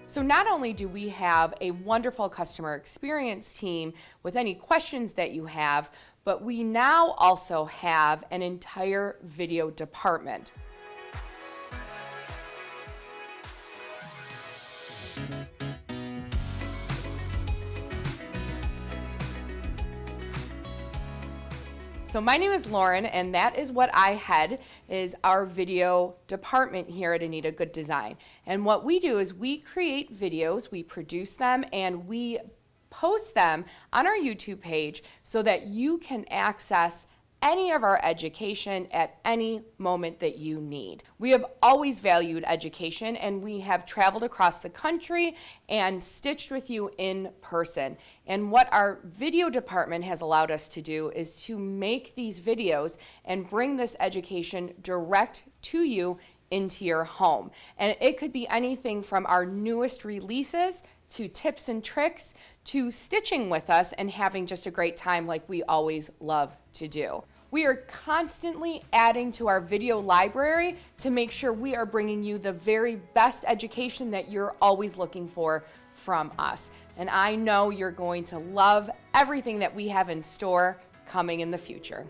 So not only do we have a wonderful customer experience team with any questions that you have, but we now also have an entire video department. So my name is Lauren, and that is what I head, is our video department here at Anita Goodesign. And what we do is we create videos, we produce them, and we post them on our YouTube page so that you can access any of our education at any moment that you need. We have always valued education, and we have traveled across the country and stitched with you in person. And what our video department has allowed us to do is to make these videos and bring this education direct to you into your home. And it could be anything from our newest releases to tips and tricks, to stitching with us and having just a great time like we always love to do. We are constantly adding to our video library to make sure we are bringing you the very best education that you're always looking for from us. And I know you're going to love everything that we have in store coming in the future.